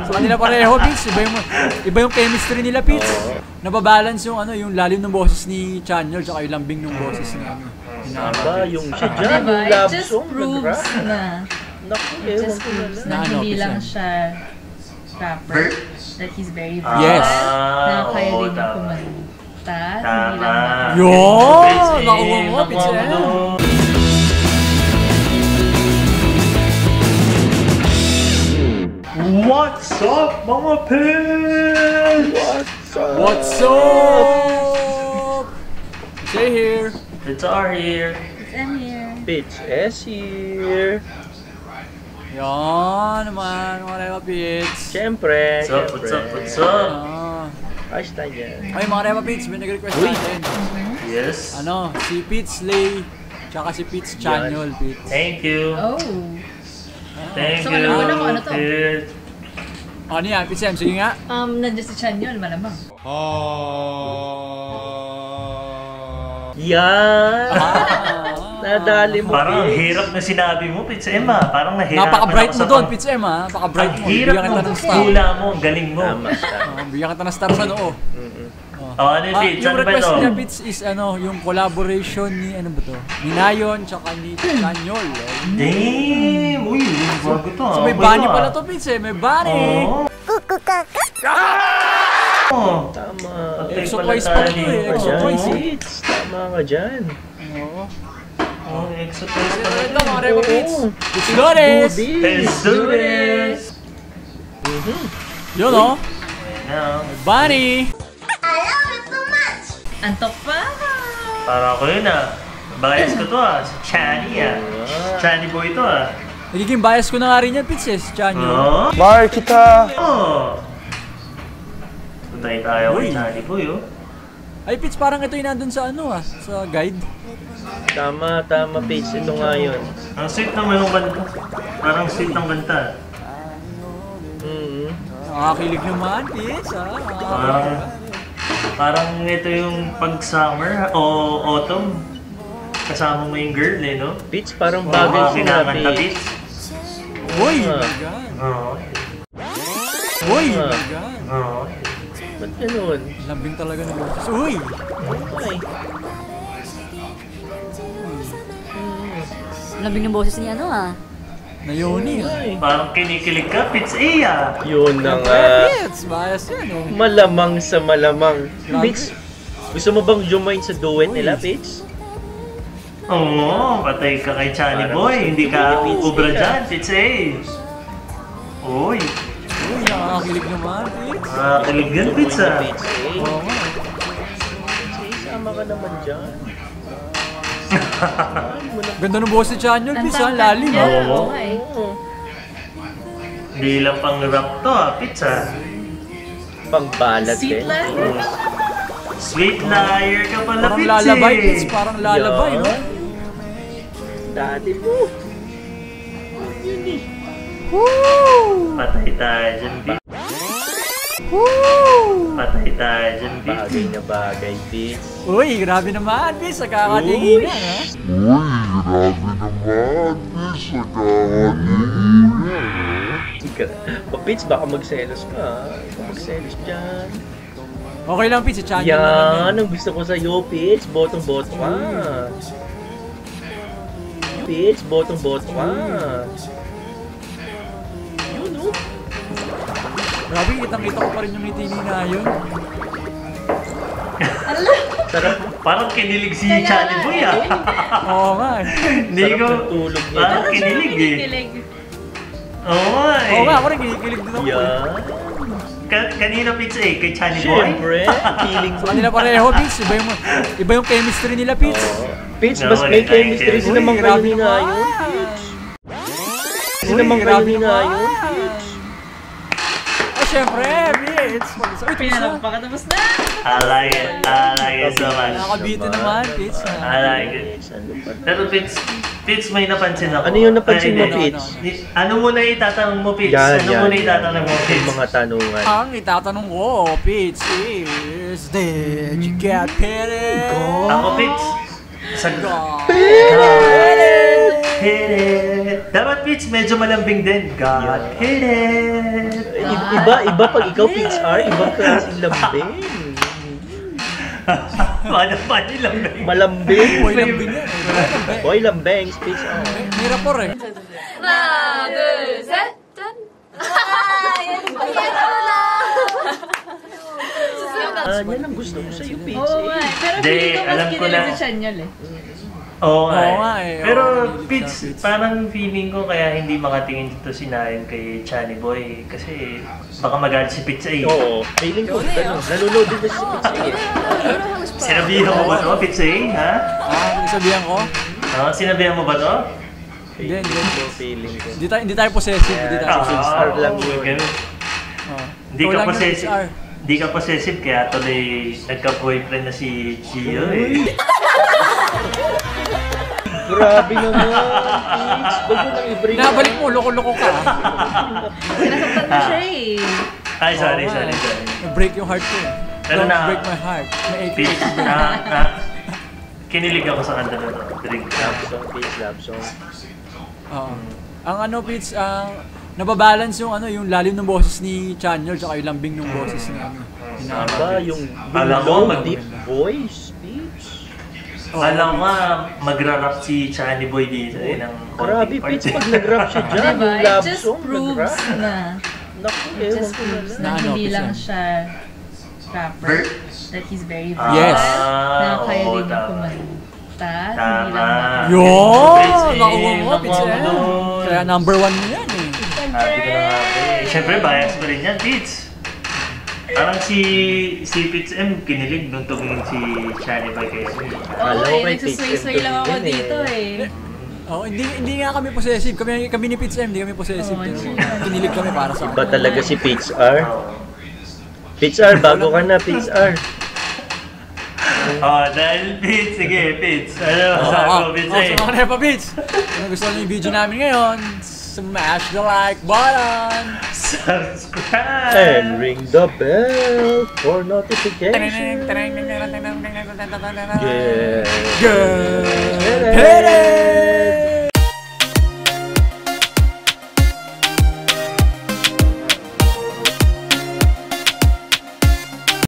Sa kanila pareho, Pits. Iba yung chemistry nila, Pits. Nababalance yung yung lalim ng boses ni Chanyol tsaka yung lambing ng boses ni Aba, yung siya dyan, yung love song. It just proves na. Naku, It just proves na hindi lang siya rapper. That he's very versatile. Yes. Na kaya rin yung kumanta. Hindi lang Yun! Nakuha mo, Pits. What's up, mga pins? What's up? Stay here. It's R here. It's M here. Pitch S here. Yan naman, mga Repa Pits. Siyempre. What's up? Ayos tayo yan. Ay, mga Repa Pits, may nag-request natin. Yes. Si Pits Lay, tsaka si Pits Chanyol, Pits. Thank you. Oh. Thank So, you. alam mo na kung ano to? Ano yan, Pits M? Sige nga. Nandiyan si Chanyol, malamang. Yan! Nadali mo, Parang hirap na sinabi mo, Pits Emma. Parang nahirapan Napaka-bright ako mo sa doon, Pits M, ha? Napaka-bright mo. Hirap Bigyan kita mo. ng star. Hula mo. Galing mo. Bigyan kita ng star sa noo. Ano yung Pits? Yung Ano ba request ito? niya, Pits, is yung collaboration ni, ano ba to? Ni Nayon, tsaka ni Chanyol. Damn! Uy, bago to. So may bunny pala to, Pits eh. May bunny! Tama. Exo twice pa ito eh. Exo twice eh. Tama ka dyan. Oh, exo twice pala Ito mga Repa Pits. Let's do this! Let's do this! Yun o. Now, Bunny! Antok pa! para ako yun Bias ko to Si Chani Chani boy to Nagiging bias ko na nga rin yan, Pits eh. Si Chanyol. Bar kita! Puntayin tayo kay Chani boy Ay, Pits, parang ito yung nandun sa sa guide. Tama, Pitch. Ito nga yun. Ang sweet naman yung kanta. Parang sweet ng kanta. Nakakilig naman, Pits Parang ito yung pag-summer o autumn. Kasama mo yung girl no? Pitch, parang bagay siya na, Pitch. Uy! My God! Uy! My God! Ba't ganun? Lambing talaga ng boses. Uy! Ay. Lambing ng boses niya Nayoni Parang kinikilig ka, Pits Yun na nga. Pits! Bias yan Malamang sa malamang. Pitch, gusto mo bang join sa duet nila, Pitch? Oo, patay ka kay Chani boy. Hindi ka ubra dyan, Pits Uy! Uy, nakakakilig naman, Pits. Kilig yan, Pits Oo nga. Sama ka naman dyan. Ganda ng boses ni Chanyol, Pits lalim Oo. Hindi lang pang rap to Pits Pangbalat Sweet din. liar. Sweet liar ka pala, Parang Pits lalabay, Pits. Parang lalabay, no? Dati mo. Patay tayo dyan, Pits. Patay tayo dyan, Pits. Bagay na bagay, Pitch. Uy, grabe naman, Pits. Nagkakatinginan, ha? Pitch, baka magselos ka. Baka magselos dyan. Okay lang, Pits. Si Chanyol Yan, ang gusto ko sa'yo, Pitch. Botong-boto ka. Pitch, botong-boto ka. Yun, Grabe, kitang-kita ko pa rin yung ngiti ni Nayon. Sarap. Parang kinilig si Chani boy Oo nga Hindi ko. tulog niya. Parang kinilig Oo Oo nga, ako rin kinikilig din ako. Yan. Kanina, Pits kay Chani boy. Siyempre, feeling Sa kanila pareho, Pits. Iba yung chemistry nila, Pits. Pitch, mas may chemistry Uy, naman kayo grabe ni naman. Nayon, Pitch. Kasi naman kayo ni Nayon, Pitch. Syempre, Pits. Uy, Pinalap pa ka tapos na! I like it so much. Nakakabiti naman, Pits. I like it. Pero Pits, may napansin ako. Ano yung napansin mo, Ay, Pitch? Ano muna itatanong mo, Pits? Yan, Ano yan, muna yan. itatanong mo, Yung Pits? mga tanungan. Ang itatanong ko, Pits, is did you get paid? Ako, Pits. Sagot. hit it. Dapat Pitch, medyo malambing din. God hit it. Iba pag ikaw Pitch R, ibang klaseng lambing. Paano pa yung lambing? Malambing. Boy lambing yan. Boy lambing, Pitch R. May rapor eh. 하나, 둘, 셋, 짠! Yan ang gusto ko sa'yo, Pitch. Oo nga eh. Pero Hindi, feeling ko mas alam ko kinilig na. si Chanyol eh. Oo nga Oo nga eh. eh. Pero Oo, Pitch, Pitch. parang feeling ko kaya hindi makatingin dito si Nayan kay Chani Boy. Kasi baka magalit si Pitch eh. Oo, feeling ko, ganun. Nalulod din na si Pitch eh. Sinabihan mo ba to, Pitch eh? Ha? Sabihan ko? Sinabihan mo ba to? Hindi. Feeling ko. Hindi tayo possessive. Hindi tayo possessive. R lang yun. Ganun. Oo. Hindi Ikaw ka lang yung possessive. HR. Hindi ka possessive kaya tuloy nagka-boyfriend na si Gio eh. Grabe naman, Pitch. Bago nang i-bring Nabalik mo, loko-loko ka. Sinasaktan mo siya eh. Ay, sorry. Break yung heart ko eh. Pero Don't na- break my heart. May ache. Pitch, kinilig ako sa kanta na to. Drink. Love song, Pitch, love song. Oo. Ang ano, Pitch, nababalance yung lalim ng boses ni Chanyol tsaka yung lambing ng boses ni Aba, yung Alam mo, low, mag- deep voice, Pitch. Alam mo, magra-rap si Chani Boy dito eh, ng Grabe, konting part. Pitch, pag nag-rap siya dyan, Diba? yung It love just song, proves nag-rap. na. Naku, It ewan just ko na proves lang. na Na ano, hindi lang Pitch, siya rapper. Ver- That he's very Ah, versatile. Yes. Na kaya oo, din niya tama. kumanta. Hindi Tama. lang Yun! Pitch, eh, Nakuha mo, Pitch nakuha eh. mo dun. Kaya number 1 mo yan eh. Sabi ko na nga eh. Siyempre, bias pa rin yan, Pitch. Parang si Pitch M kinilig nung tumingin si Chani Boy kayo. Alam Oo, ko eh, kay nagsusway-sway lang ako Pitch M dito eh. eh. Oh, hindi nga kami possessive. Kami ni Pitch M, hindi kami possessive. Oo, Pero kinilig kami para sa Iba akin. talaga si Pitch R. Pitch R, bago ka na, Pitch R. Dahil Pitch, sige, Pitch. Ano, sabi ko, Pitch eh. So mga nepa, Pitch. Kung gusto niyo yung video namin ngayon, smash the like button. Subscribe! And ring the bell for notification. Yeah. Yeah. Good. Hit it!